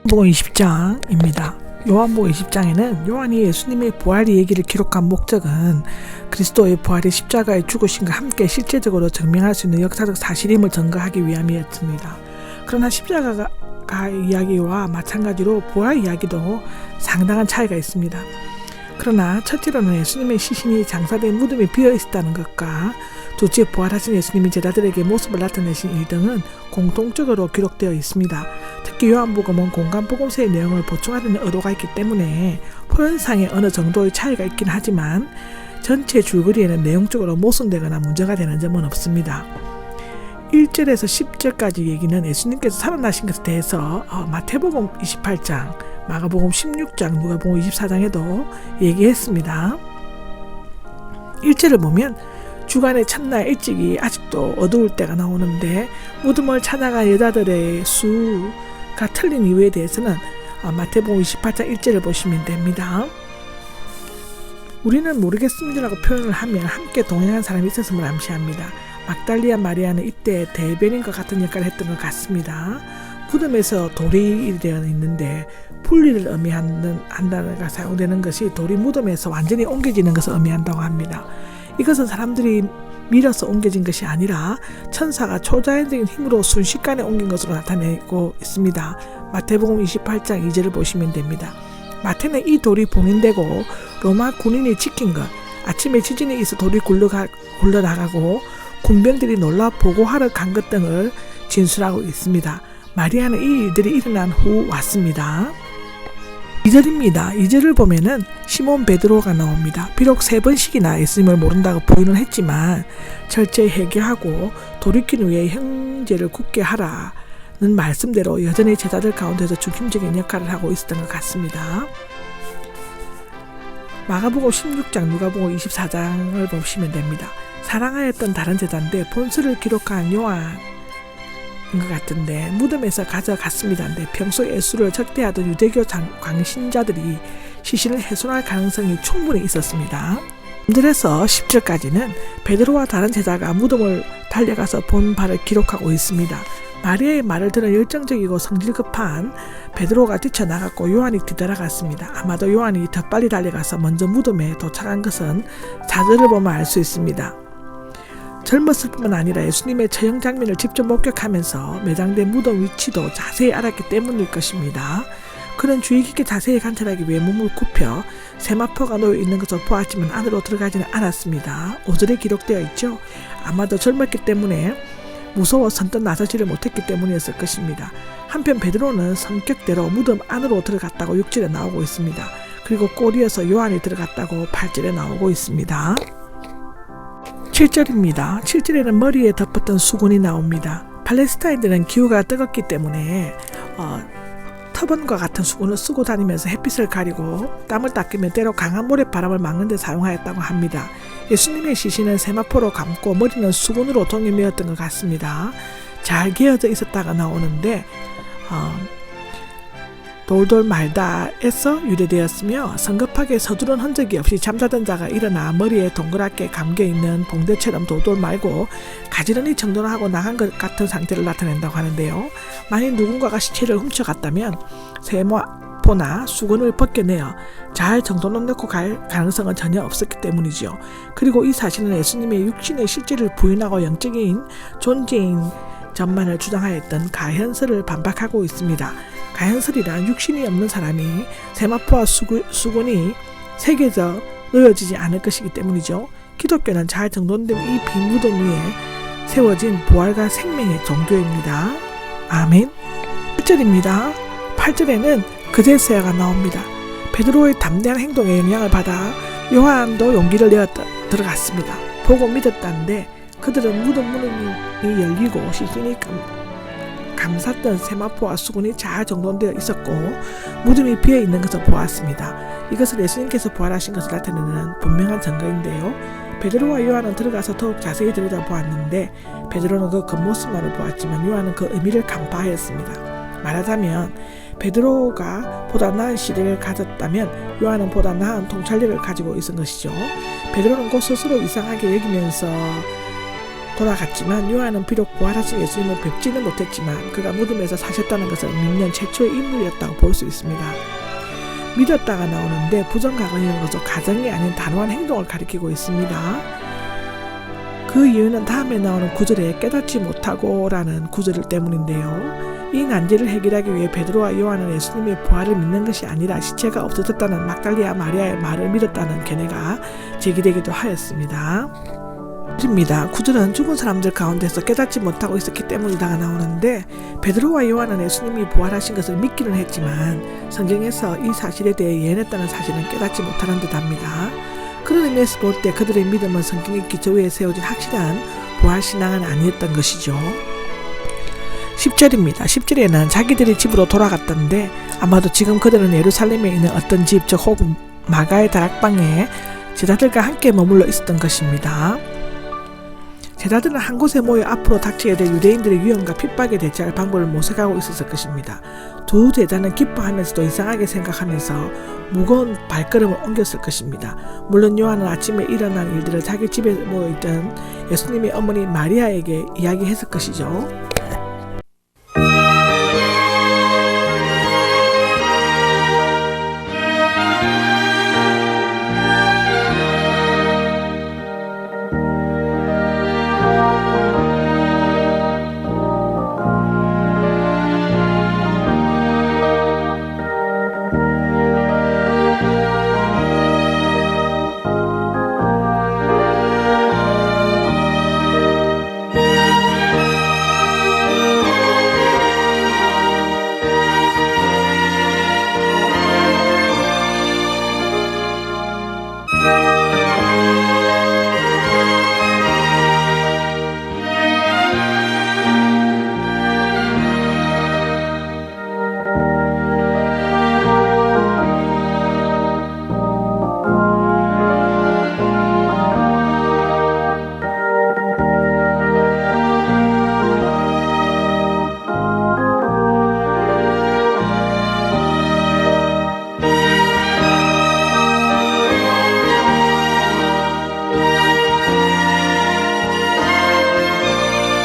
요한복음 20장입니다. 요한복음 20장에는 요한이 예수님의 부활 얘기를 기록한 목적은 그리스도의 부활이 십자가에 죽으심과 함께 실제적으로 증명할 수 있는 역사적 사실임을 증거하기 위함이었습니다. 그러나 십자가 이야기와 마찬가지로 부활 이야기도 상당한 차이가 있습니다. 그러나 첫째로는 예수님의 시신이 장사된 무덤이 비어 있었다는 것과 둘째 부활하신 예수님이 제자들에게 모습을 나타내신 일 등은 공통적으로 기록되어 있습니다. 특히 요한복음은 공간복음서의 내용을 보충하려는 의도가 있기 때문에 표현상에 어느 정도의 차이가 있긴 하지만 전체 줄거리에는 내용적으로 모순되거나 문제가 되는 점은 없습니다. 1절에서 10절까지 얘기는 예수님께서 살아나신 것에 대해서 마태복음 28장, 마가복음 16장, 누가복음 24장에도 얘기했습니다. 1절을 보면 주간의 첫날 일찍이 아직도 어두울 때가 나오는데 무덤을 찾아간 여자들의 수가 틀린 이유에 대해서는 마태복음 28장 1절을 보시면 됩니다. 우리는 모르겠습니다라고 표현을 하면 함께 동행한 사람이 있었음을 암시합니다. 막달리아 마리아는 이때 대변인과 같은 역할을 했던 것 같습니다. 무덤에서 돌이 되어 있는데 분리를 의미한다는 가 사용되는 것이 돌이 무덤에서 완전히 옮겨지는 것을 의미한다고 합니다. 이것은 사람들이 밀어서 옮겨진 것이 아니라 천사가 초자연적인 힘으로 순식간에 옮긴 것으로 나타내고 있습니다. 마태복음 28장 2절을 보시면 됩니다. 마태는 이 돌이 봉인되고 로마 군인이 지킨 것, 아침에 지진이 있어 돌이 굴러나가고 군병들이 놀라 보고하러 간 것 등을 진술하고 있습니다. 마리아는 이 일들이 일어난 후 왔습니다. 2절입니다. 2절을 보면은 시몬 베드로가 나옵니다. 비록 3번씩이나 예수님을 모른다고 부인을 했지만 철저히 회개하고 돌이킨 후에 형제를 굳게 하라는 말씀대로 여전히 제자들 가운데서 중심적인 역할을 하고 있었던 것 같습니다. 마가복음 16장, 누가복음 24장을 보시면 됩니다. 사랑하였던 다른 제자인데 본서를 기록한 요한 것 같은데 무덤에서 가져갔습니다인데 평소 예수를 적대하던 유대교 광신자들이 시신을 훼손할 가능성이 충분히 있었습니다. 3절에서 10절까지는 베드로와 다른 제자가 무덤을 달려가서 본 바를 기록하고 있습니다. 마리아의 말을 들은 열정적이고 성질급한 베드로가 뛰쳐나갔고 요한이 뒤따라갔습니다. 아마도 요한이 더 빨리 달려가서 먼저 무덤에 도착한 것은 4절을 보면 알 수 있습니다. 젊었을 뿐만 아니라 예수님의 처형 장면을 직접 목격하면서 매장된 무덤 위치도 자세히 알았기 때문일 것입니다. 그는 주의 깊게 자세히 관찰하기 위해 몸을 굽혀 세마포가 놓여 있는 것을 보았지만 안으로 들어가지는 않았습니다. 5절에 기록되어 있죠. 아마도 젊었기 때문에 무서워 선뜻 나서지를 못했기 때문이었을 것입니다. 한편 베드로는 성격대로 무덤 안으로 들어갔다고 6절에 나오고 있습니다. 그리고 꼬리에서 요한이 들어갔다고 8절에 나오고 있습니다. 7절입니다. 7절에는 머리에 덮었던 수건이 나옵니다. 팔레스타인들은 기후가 뜨겁기 때문에 터번과 같은 수건을 쓰고 다니면서 햇빛을 가리고 땀을 닦으면 때로 강한 모래바람을 막는 데 사용하였다고 합니다. 예수님의 시신은 세마포로 감고 머리는 수건으로 동에 메었던 것 같습니다. 잘 개어져 있었다가 나오는데 돌돌 말다에서 유래되었으며 성급하게 서두른 흔적이 없이 잠자던 자가 일어나 머리에 동그랗게 감겨있는 봉대처럼 돌돌 말고 가지런히 정돈하고 나간 것 같은 상태를 나타낸다고 하는데요. 만일 누군가가 시체를 훔쳐갔다면 세마포나 수건을 벗겨내어 잘 정돈해놓고 갈 가능성은 전혀 없었기 때문이죠. 그리고 이 사실은 예수님의 육신의 실제를 부인하고 영적인 존재인 전만을 주장하였던 가현설을 반박하고 있습니다. 가현설이란 육신이 없는 사람이 세마포와 수건이 새겨져 놓여지지 않을 것이기 때문이죠. 기독교는 잘 정돈된 이 빈 무덤 위에 세워진 부활과 생명의 종교입니다. 아멘. 8절입니다. 8절에는 그제서야가 나옵니다. 베드로의 담대한 행동에 영향을 받아 요한도 용기를 내어 들어갔습니다. 보고 믿었다는데 그들은 무덤 문이 열리고 시신이 감쌌던 세마포와 수건이 잘 정돈되어 있었고 무덤이 비어있는 것을 보았습니다. 이것은 예수님께서 부활하신 것을 나타내는 분명한 증거인데요. 베드로와 요한은 들어가서 더욱 자세히 들여다보았는데 베드로는 그 겉모습만을 보았지만 요한은 그 의미를 간파하였습니다. 말하자면 베드로가 보다 나은 시력을 가졌다면 요한은 보다 나은 통찰력을 가지고 있은 것이죠. 베드로는 곧 스스로 이상하게 여기면서 돌아갔지만 요한은 비록 부활하신 예수님을 뵙지는 못했지만 그가 무덤에서 사셨다는 것을 믿는 최초의 인물이었다고 볼 수 있습니다. 믿었다가 나오는데 부정가건으로서 가정이 아닌 단호한 행동을 가리키고 있습니다. 그 이유는 다음에 나오는 구절에 깨닫지 못하고 라는 구절 때문인데요. 이 난제를 해결하기 위해 베드로와 요한은 예수님의 부활을 믿는 것이 아니라 시체가 없어졌다는 막달리아 마리아의 말을 믿었다는 견해가 제기되기도 하였습니다. 구절은 죽은 사람들 가운데서 깨닫지 못하고 있었기 때문이다가 나오는데 베드로와 요한은 예수님이 부활하신 것을 믿기는 했지만 성경에서 이 사실에 대해 예언했다는 사실은 깨닫지 못하는 듯합니다. 그런 의미에서 볼 때 그들의 믿음은 성경의 기초 위에 세워진 확실한 부활신앙은 아니었던 것이죠. 10절입니다. 10절에는 자기들이 집으로 돌아갔던데 아마도 지금 그들은 예루살렘에 있는 어떤 집, 즉 혹은 마가의 다락방에 제자들과 함께 머물러 있었던 것입니다. 제자들은 한 곳에 모여 앞으로 닥치게 될 유대인들의 위험과 핍박에 대처할 방법을 모색하고 있었을 것입니다. 두 제자는 기뻐하면서도 이상하게 생각하면서 무거운 발걸음을 옮겼을 것입니다. 물론 요한은 아침에 일어난 일들을 자기 집에 모여있던 예수님의 어머니 마리아에게 이야기했을 것이죠.